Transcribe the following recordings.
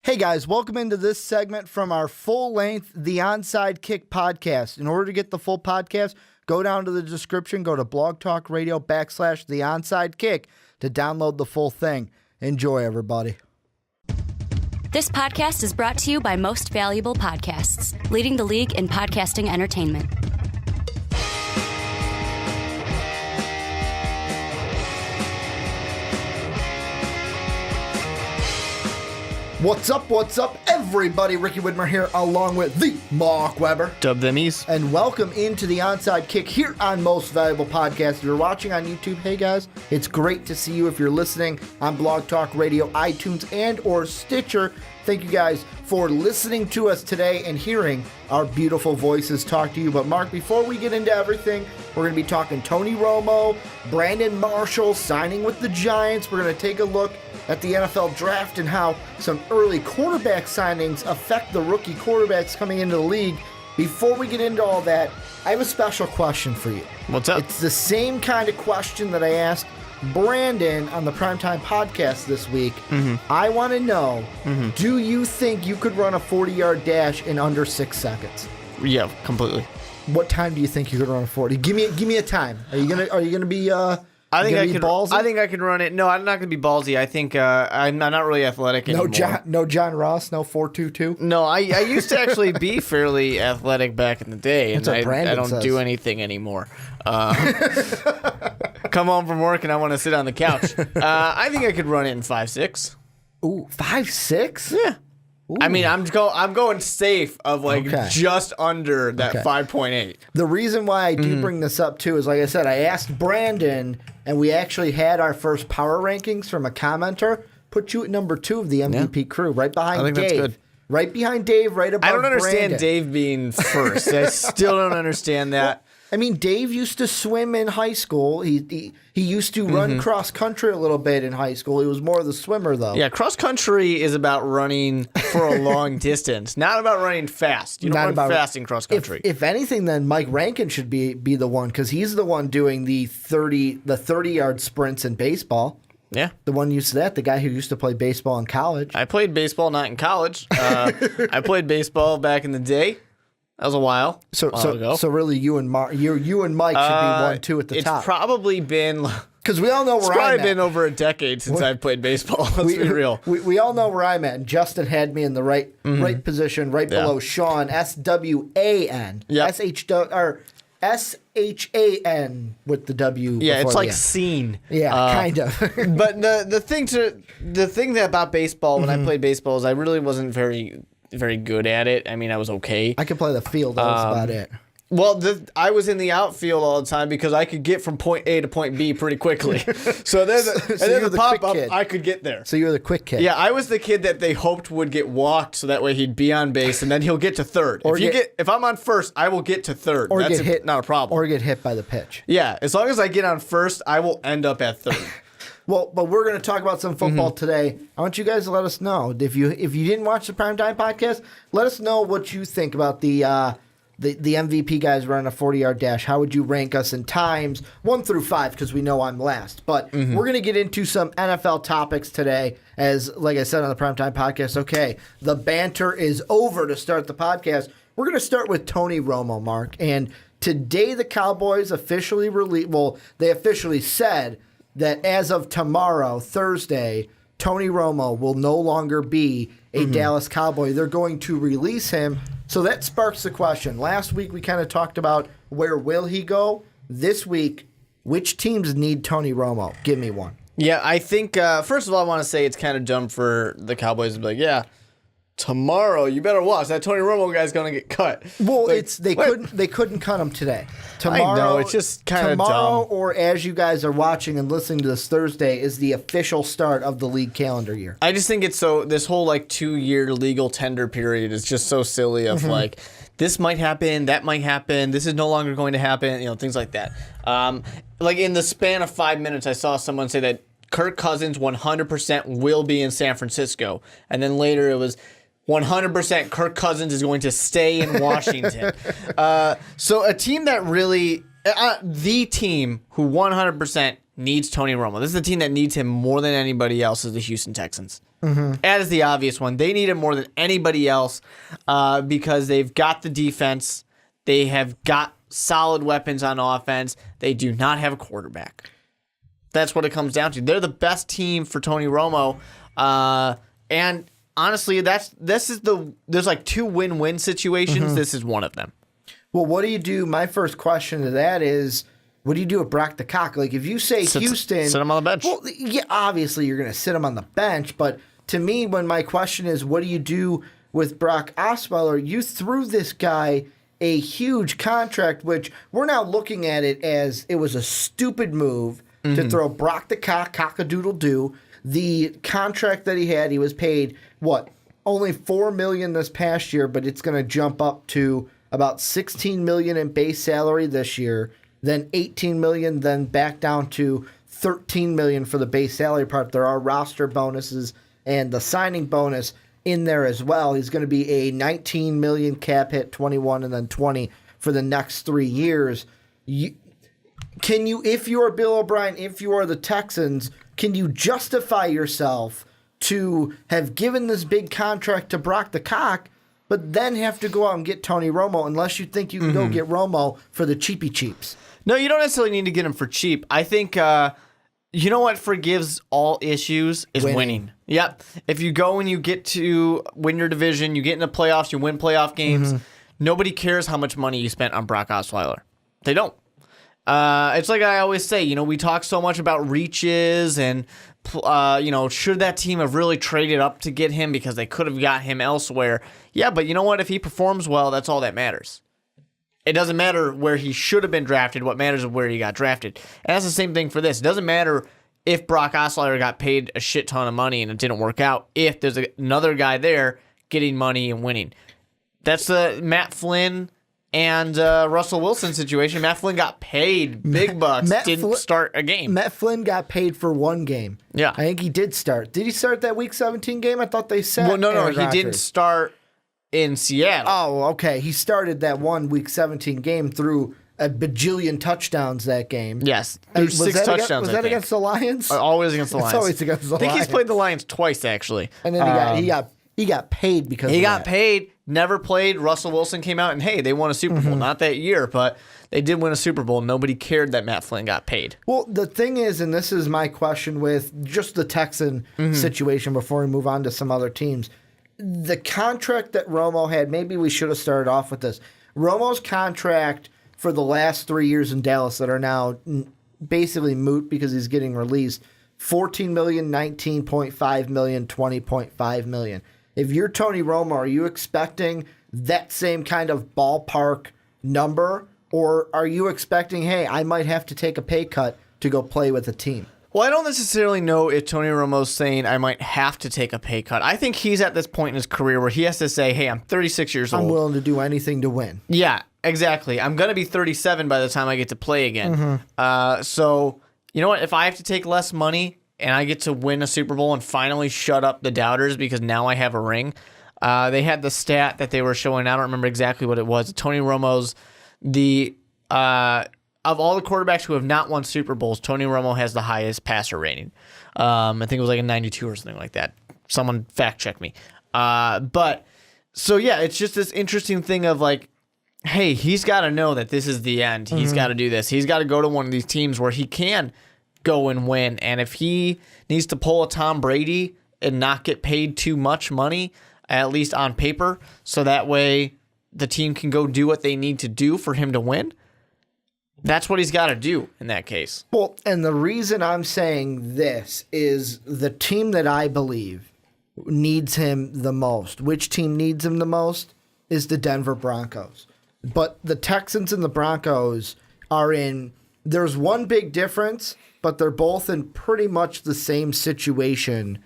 Hey guys, welcome into this segment from our full-length The Onside Kick podcast. In order to get the full podcast, go down to the description, go to Blog Talk Radio / The Onside Kick to download the full thing. Enjoy, everybody. This podcast is brought to you by Most Valuable Podcasts, leading the league in podcasting entertainment. What's up, everybody? Ricky Widmer here, along with the Mark Weber. Dub them ease. And welcome into the Onside Kick here on Most Valuable Podcast. If you're watching on YouTube, hey guys, it's great to see you. If you're listening on Blog Talk Radio, iTunes, and or Stitcher, thank you guys for listening to us today and hearing our beautiful voices talk to you. But Mark, before we get into everything, we're going to be talking Tony Romo, Brandon Marshall signing with the Giants. We're going to take a look at the NFL draft and how some early quarterback signings affect the rookie quarterbacks coming into the league. Before we get into all that, I have a special question for you. What's up? It's the same kind of question that I asked Brandon on the Primetime Podcast this week. I want to know, do you think you could run a 40-yard dash in under 6 seconds? Yeah, completely. What time do you think you could run a 40? Give me a time. Are you gonna be I think I could. Ballsy? I think I could run it. No, I'm not going to be ballsy. I think I'm not really athletic anymore. No John Ross, no 4.22. No, I used to actually be fairly athletic back in the day, and I don't do anything anymore. Come home from work and I want to sit on the couch. I think I could run it in 5.6. Ooh, 5.6? Yeah. Ooh. I mean, I'm going safe of just under that 5.8. The reason why I do bring this up too is, like I said, I asked Brandon, and we actually had our first power rankings from a commenter. Put you at number 2 of the MVP crew, right behind Dave. I think that's good. Right behind Dave, right above I don't understand Brandon. Dave being first. I still don't understand that. Well, I mean, Dave used to swim in high school. He used to run cross country a little bit in high school. He was more of the swimmer, though. Yeah, cross country is about running for a long distance, not about running fast. You don't run fast in cross country. If anything, then Mike Rankin should be the one, because he's the one doing the 30-yard sprints in baseball. Yeah. The one used to that, the guy who used to play baseball in college. I played baseball, not in college. I played baseball back in the day. That was a while ago. So really, you and Mike should be 1-2 at the top. It's probably been, because we all know where I'm at. It's probably been over a decade since I've played baseball. Let's be real. We all know where I'm at. And Justin had me in the right position, right below Sean. SWAN. Yep. SHAN with the W. Yeah, it's like the scene. Yeah, kind of. But the thing about baseball when I played baseball is I really wasn't very good at it. I mean, I was okay. I could play the field. That was about it. Well, I was in the outfield all the time because I could get from point A to point B pretty quickly. So there's a pop-up, I could get there. So you were the quick kid. Yeah, I was the kid that they hoped would get walked so that way he'd be on base and then he'll get to third. If I'm on first, I will get to third. Or That's get hit. Not a problem. Or get hit by the pitch. Yeah, as long as I get on first, I will end up at third. Well, but we're going to talk about some football today. I want you guys to let us know. If you didn't watch the Primetime Podcast, let us know what you think about the MVP guys running a 40-yard dash. How would you rank us in times, 1 through 5, because we know I'm last. But we're going to get into some NFL topics today. As, like I said on the Primetime Podcast, okay, the banter is over to start the podcast. We're going to start with Tony Romo, Mark. And today the Cowboys officially they officially said that as of tomorrow, Thursday, Tony Romo will no longer be a Dallas Cowboy. They're going to release him. So that sparks the question. Last week we kind of talked about where will he go. This week, which teams need Tony Romo? Give me one. Yeah, I think, first of all, I want to say it's kind of dumb for the Cowboys to be like, yeah, tomorrow you better watch. That Tony Romo guy's going to get cut. Well, they couldn't cut him today. Tomorrow, I know, it's just kind of dumb. Tomorrow, or as you guys are watching and listening to this Thursday, is the official start of the league calendar year. I just think it's this whole 2-year legal tender period is just so silly of this might happen, that might happen, this is no longer going to happen, things like that. In the span of 5 minutes, I saw someone say that Kirk Cousins 100% will be in San Francisco. And then later it was 100% Kirk Cousins is going to stay in Washington. So a team that really, the team who 100% needs Tony Romo. This is the team that needs him more than anybody else is the Houston Texans. That is the obvious one. They need him more than anybody else because they've got the defense. They have got solid weapons on offense. They do not have a quarterback. That's what it comes down to. They're the best team for Tony Romo. And honestly, there's like 2 win-win situations. This is one of them. Well, what do you do? My first question to that is, what do you do with Brock the Cock? Like, if you say Houston... Sit him on the bench. Well, yeah, obviously you're going to sit him on the bench, but to me, when my question is, what do you do with Brock Osweiler? You threw this guy a huge contract, which we're now looking at it as it was a stupid move to throw Brock the Cock-a-doodle-doo. The contract that he was paid, only $4 million this past year, but it's going to jump up to about $16 million in base salary this year, then $18 million, then back down to $13 million for the base salary part. There are roster bonuses and the signing bonus in there as well. He's going to be a $19 million cap hit, 21 and then 20 for the next 3 years. Can you, if you're Bill O'Brien, if you are the Texans, can you justify yourself to have given this big contract to Brock the Cock, but then have to go out and get Tony Romo unless you think you can go get Romo for the cheapy cheaps? No, you don't necessarily need to get him for cheap. I think, you know what forgives all issues is winning. Yep. If you go and you get to win your division, you get into playoffs, you win playoff games, nobody cares how much money you spent on Brock Osweiler. They don't. It's like I always say, we talk so much about reaches and, should that team have really traded up to get him because they could have got him elsewhere? Yeah, but you know what? If he performs well, that's all that matters. It doesn't matter where he should have been drafted. What matters is where he got drafted. And that's the same thing for this. It doesn't matter if Brock Osweiler got paid a shit ton of money and it didn't work out, if there's another guy there getting money and winning. That's the Matt Flynn and Russell Wilson situation. Matt Flynn got paid big bucks, didn't start a game. Matt Flynn got paid for 1 game. Yeah. I think he did start. Did he start that Week 17 game? I thought they said. Well, no, he didn't start in Seattle. Oh, okay. He started that one Week 17 game through a bajillion touchdowns that game. Yes. Through 6 touchdowns. Was that against the Lions? Always against the Lions. It's always against the Lions. I think he's played the Lions twice, actually. And then he got paid because he of got that. paid, never played. Russell Wilson came out and, hey, they won a Super Bowl. Not that year, but they did win a Super Bowl. Nobody cared that Matt Flynn got paid. Well, the thing is, and this is my question with just the Texan situation before we move on to some other teams, the contract that Romo had, maybe we should have started off with this. Romo's contract for the last 3 years in Dallas that are now basically moot because he's getting released, $14 million, $19.5 million, $20.5 million. If you're Tony Romo, are you expecting that same kind of ballpark number, or are you expecting, hey, I might have to take a pay cut to go play with a team? Well, I don't necessarily know if Tony Romo's saying I might have to take a pay cut. I think he's at this point in his career where he has to say, hey, I'm 36 years old. I'm willing to do anything to win. Yeah, exactly. I'm going to be 37 by the time I get to play again. So, you know what? If I have to take less money and I get to win a Super Bowl and finally shut up the doubters because now I have a ring. They had the stat that they were showing. I don't remember exactly what it was. Tony Romo's of all the quarterbacks who have not won Super Bowls, Tony Romo has the highest passer rating. I think it was like a 92 or something like that. Someone fact check me. But so yeah, it's just this interesting thing of like, hey, he's got to know that this is the end. He's got to do this. He's got to go to one of these teams where he can go and win. And if he needs to pull a Tom Brady and not get paid too much money, at least on paper, so that way the team can go do what they need to do for him to win, that's what he's got to do in that case. Well, and the reason I'm saying this is the team that I believe needs him the most. Which team needs him the most is the Denver Broncos. But the Texans and the Broncos are in, there's one big difference, but they're both in pretty much the same situation.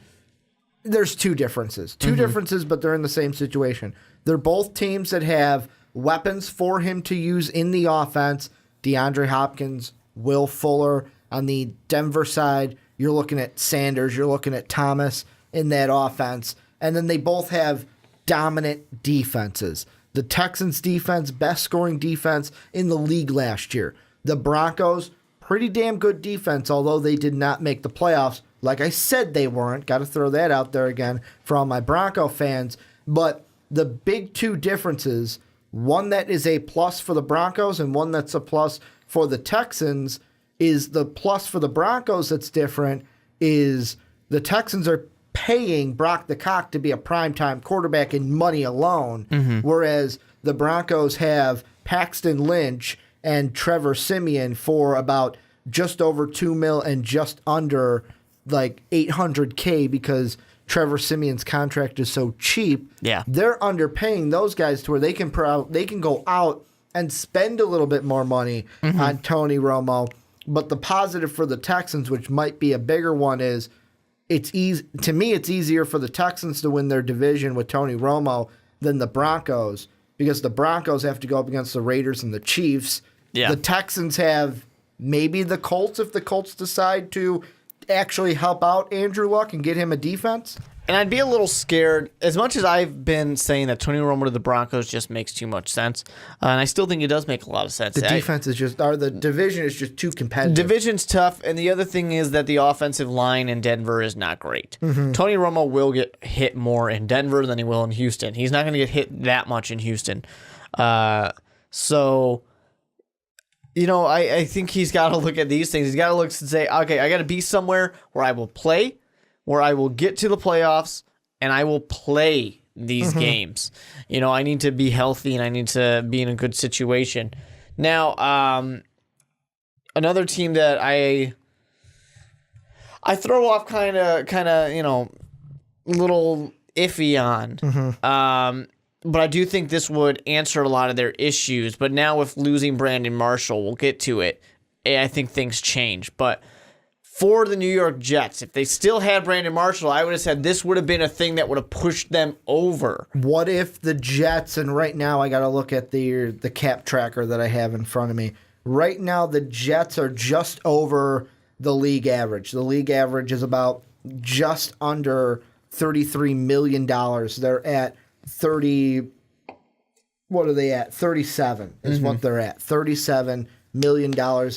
There's 2 differences. 2 differences, but they're in the same situation. They're both teams that have weapons for him to use in the offense. DeAndre Hopkins, Will Fuller. On the Denver side, you're looking at Sanders, you're looking at Thomas in that offense. And then they both have dominant defenses. The Texans defense, best scoring defense in the league last year. The Broncos, pretty damn good defense, although they did not make the playoffs. Like I said, they weren't. Got to throw that out there again for all my Bronco fans. But the big two differences, one that is a plus for the Broncos and one that's a plus for the Texans, is the plus for the Broncos that's different is the Texans are paying Brock the Cock to be a primetime quarterback in money alone, whereas the Broncos have Paxton Lynch and Trevor Siemian for about just over $2 million and just under like $800K because Trevor Siemian's contract is so cheap. Yeah. They're underpaying those guys to where they can go out and spend a little bit more money on Tony Romo. But the positive for the Texans, which might be a bigger one, is it's easier for the Texans to win their division with Tony Romo than the Broncos, because the Broncos have to go up against the Raiders and the Chiefs. Yeah. The Texans have maybe the Colts if the Colts decide to actually help out Andrew Luck and get him a defense. And I'd be a little scared, as much as I've been saying that Tony Romo to the Broncos just makes too much sense, and I still think it does make a lot of sense. The defense is just, or the division is just too competitive. Division's tough, and the other thing is that the offensive line in Denver is not great. Tony Romo will get hit more in Denver than he will in Houston. He's not going to get hit that much in Houston. So, you know, I think he's got to look at these things. He's got to look and say, okay, I got to be somewhere where I will play, where I will get to the playoffs, and I will play these games. You know, I need to be healthy, and I need to be in a good situation. Now, another team that I throw off kind of, you know, little iffy on. But I do think this would answer a lot of their issues. But now with losing Brandon Marshall, we'll get to it, I think things change. But for the New York Jets, if they still had Brandon Marshall, I would have said this would have been a thing that would have pushed them over. What if the Jets, and right now I got to look at the cap tracker that I have in front of me. Right now the Jets are just over the league average. The league average is about just under $33 million. They're at 30, what are they at? 37 is what they're at. $37 million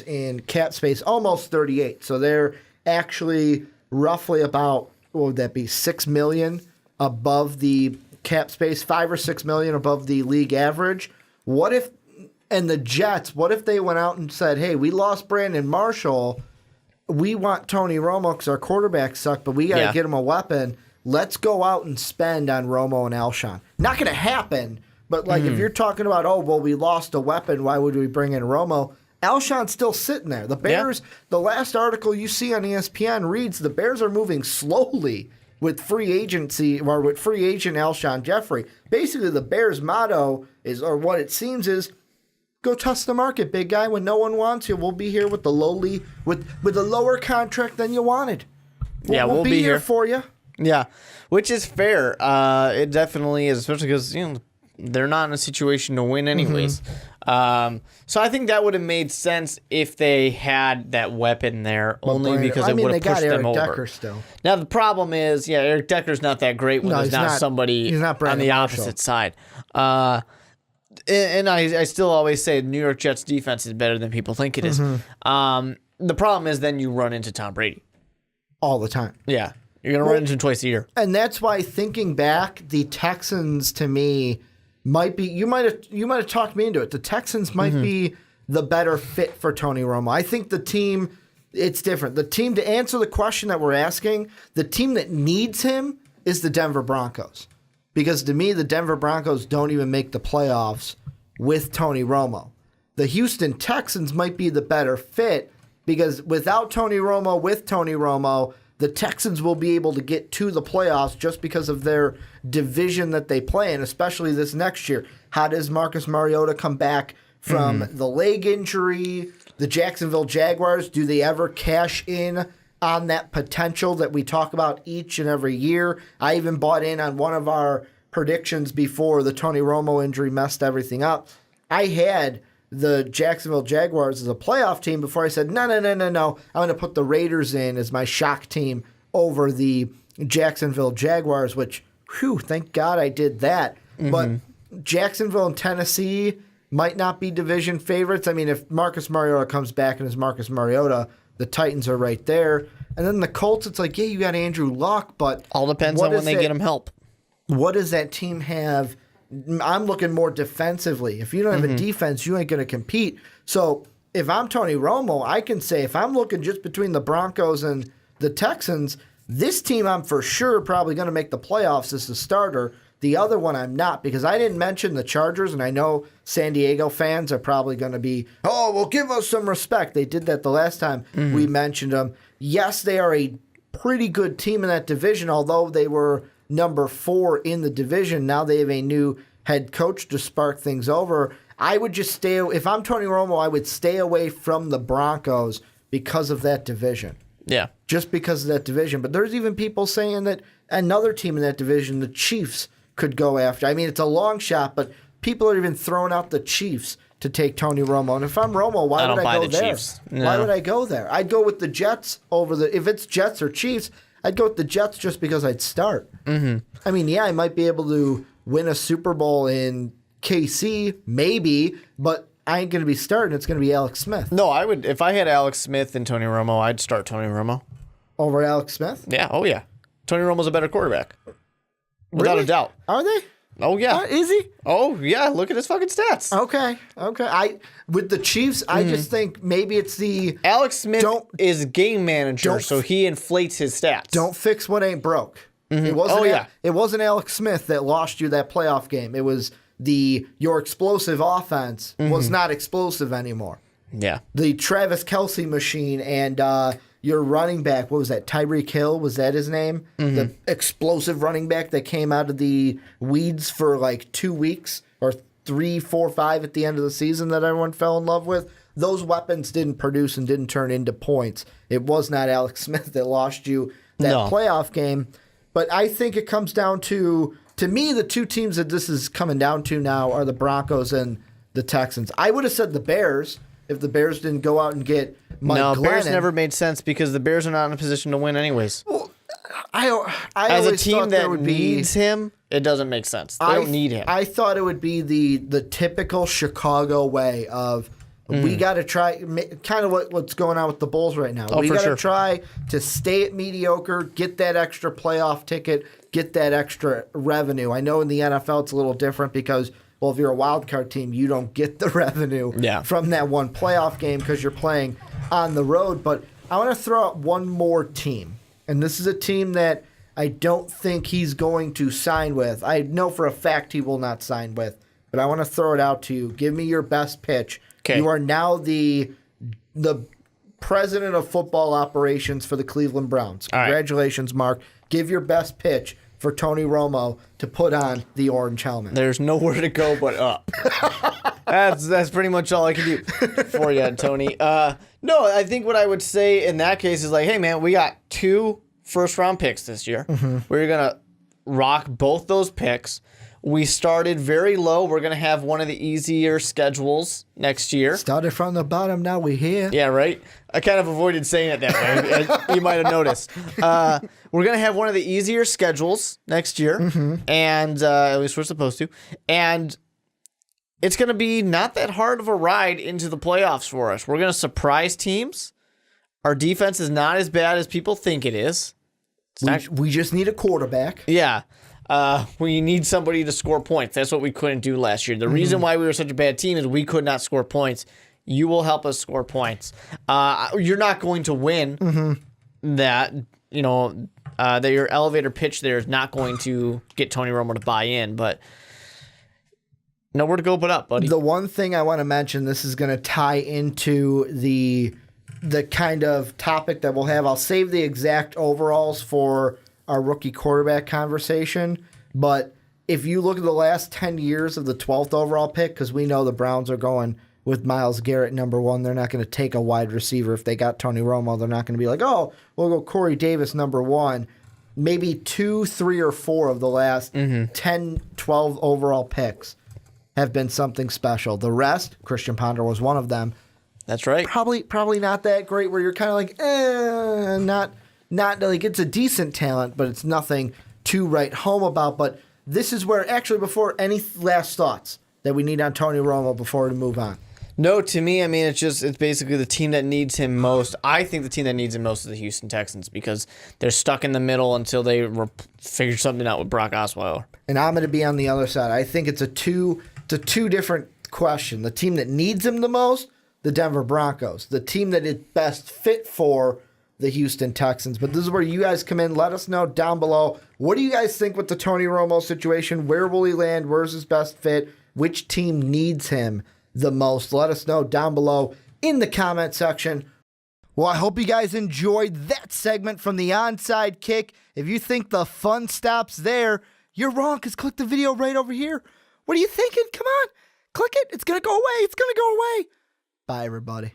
in cap space, almost 38. So they're actually roughly about, what would that be, $6 million above the cap space, $5 or $6 million above the league average. What if, and the Jets, what if they went out and said, hey, we lost Brandon Marshall, we want Tony Romo because our quarterbacks suck, but we got to get him a weapon. Let's go out and spend on Romo and Alshon. Not going to happen, but like if you're talking about, oh, well, we lost a weapon, why would we bring in Romo? Alshon's still sitting there. The Bears, the last article you see on ESPN reads, the Bears are moving slowly with free agency, or with free agent Alshon Jeffrey. Basically, the Bears' motto is, or what it seems is, go test the market, big guy. When no one wants you, we'll be here with the lowly, with a lower contract than you wanted. We'll be here for you. Yeah, which is fair. It definitely is, especially because, you know, they're not in a situation to win anyways. So I think that would have made sense if they had that weapon there, only because it would have pushed them over. Decker still. Now the problem is, Eric Decker's not that great when there's not somebody on the opposite side. And I still always say New York Jets defense is better than people think it is. The problem is then you run into Tom Brady all the time. Yeah. You're going to run into him twice a year. And that's why, thinking back, the Texans, to me, might be, you might have talked me into it. The Texans might be the better fit for Tony Romo. I think the team, it's different. The team, to answer the question that we're asking, the team that needs him is the Denver Broncos. Because to me, the Denver Broncos don't even make the playoffs with Tony Romo. The Houston Texans might be the better fit because without Tony Romo, with Tony Romo, the Texans will be able to get to the playoffs just because of their division that they play in, especially this next year. How does Marcus Mariota come back from the leg injury? The Jacksonville Jaguars, do they ever cash in on that potential that we talk about each and every year? I even bought in on one of our predictions before the Tony Romo injury messed everything up. I had the Jacksonville Jaguars as a playoff team before I said, no, I'm going to put the Raiders in as my shock team over the Jacksonville Jaguars, which, thank God I did that. But Jacksonville and Tennessee, might not be division favorites. I mean, if Marcus Mariota comes back and is Marcus Mariota, the Titans are right there. And then the Colts, it's like, yeah, you got Andrew Luck, but all depends on when they get him help. What does that team have? I'm looking more defensively. If you don't have a defense, you ain't going to compete. So if I'm Tony Romo, I can say if I'm looking just between the Broncos and the Texans, this team I'm for sure probably going to make the playoffs as a starter. The other one I'm not, because I didn't mention the Chargers, and I know San Diego fans are probably going to be, oh, well, give us some respect. They did that the last time we mentioned them. Yes, they are a pretty good team in that division, although they were number 4 in the division. Now they have a new head coach to spark things over. I would just stay, if I'm Tony Romo, I would stay away from the Broncos because of that division. Yeah. Just because of that division. But there's even people saying that another team in that division, the Chiefs, could go after. I mean, it's a long shot, but people are even throwing out the Chiefs to take Tony Romo. And if I'm Romo, why would I go there? No. Why would I go there? I'd go with the Jets if it's Jets or Chiefs, I'd go with the Jets just because I'd start. Mm-hmm. I mean, yeah, I might be able to win a Super Bowl in KC, maybe, but I ain't going to be starting. It's going to be Alex Smith. No, I would. If I had Alex Smith and Tony Romo, I'd start Tony Romo. Over Alex Smith? Yeah. Oh, yeah. Tony Romo's a better quarterback. Without Really? a doubt. Are they? Oh, yeah. Is he? Oh, yeah. Look at his fucking stats. Okay. With the Chiefs, I just think maybe it's the Alex Smith is game manager, so he inflates his stats. don't fix what ain't broke. It wasn't. It wasn't Alex Smith that lost you that playoff game. It was your explosive offense was not explosive anymore. Yeah. The Travis Kelce machine and your running back, what was that? Tyreek Hill, was that his name? The explosive running back that came out of the weeds for like 2 weeks or 3, 4, 5 at the end of the season that everyone fell in love with. Those weapons didn't produce and didn't turn into points. It was not Alex Smith that lost you that playoff game. But I think it comes down to me, the two teams that this is coming down to now are the Broncos and the Texans. I would have said the Bears if the Bears didn't go out and get Mike Glennon. Bears never made sense because the Bears are not in a position to win anyways. Well, I As a always team thought that there would needs him, it doesn't make sense. They don't need him. I thought it would be the typical Chicago way of we got to try, kind of what's going on with the Bulls right now. We got to try to stay at mediocre, get that extra playoff ticket, get that extra revenue. I know in the NFL it's a little different because, well, if you're a wild card team, you don't get the revenue from that one playoff game because you're playing on the road. But I want to throw out one more team, and this is a team that I don't think he's going to sign with. I know for a fact he will not sign with, but I want to throw it out to you. Give me your best pitch. Okay. You are now the president of football operations for the Cleveland Browns. Congratulations, Mark. Give your best pitch for Tony Romo to put on the orange helmet. There's nowhere to go but up. That's pretty much all I can do for you, Tony. No, I think what I would say in that case is like, hey, man, we got 2 first-round picks this year. We're going to rock both those picks. We started very low. We're going to have one of the easier schedules next year. Started from the bottom, now we're here. Yeah, right? I kind of avoided saying it that way. You might have noticed. We're going to have one of the easier schedules next year, and at least we're supposed to. And it's going to be not that hard of a ride into the playoffs for us. We're going to surprise teams. Our defense is not as bad as people think it is. We just need a quarterback. Yeah. We need somebody to score points. That's what we couldn't do last year. The reason why we were such a bad team is we could not score points. You will help us score points. You're not going to win that, that your elevator pitch there is not going to get Tony Romo to buy in, but nowhere to go but up, buddy. The one thing I want to mention, this is going to tie into the kind of topic that we'll have. I'll save the exact overalls for our rookie quarterback conversation, but if you look at the last 10 years of the 12th overall pick, because we know the Browns are going with Myles Garrett number 1, they're not going to take a wide receiver. If they got Tony Romo, they're not going to be like, oh, we'll go Corey Davis number 1. Maybe 2, 3, or 4 of the last 10, 12 overall picks have been something special. The rest, Christian Ponder was one of them. That's right. Probably not that great, where you're kind of like, not like it's a decent talent, but it's nothing to write home about. But this is where, actually, before any last thoughts, that we need on Tony Romo before we move on? No, to me, I mean, it's basically the team that needs him most. I think the team that needs him most is the Houston Texans because they're stuck in the middle until they figure something out with Brock Osweiler. And I'm going to be on the other side. I think it's a two different question. The team that needs him the most, the Denver Broncos. The team that is best fit for the Houston Texans. But this is where you guys come in. Let us know down below. What do you guys think with the Tony Romo situation? Where will he land? Where's his best fit? Which team needs him the most? Let us know down below in the comment section. Well, I hope you guys enjoyed that segment from the onside kick. If you think the fun stops there, you're wrong, because click the video right over here. What are you thinking? Come on, click it. It's going to go away. It's going to go away. Bye, everybody.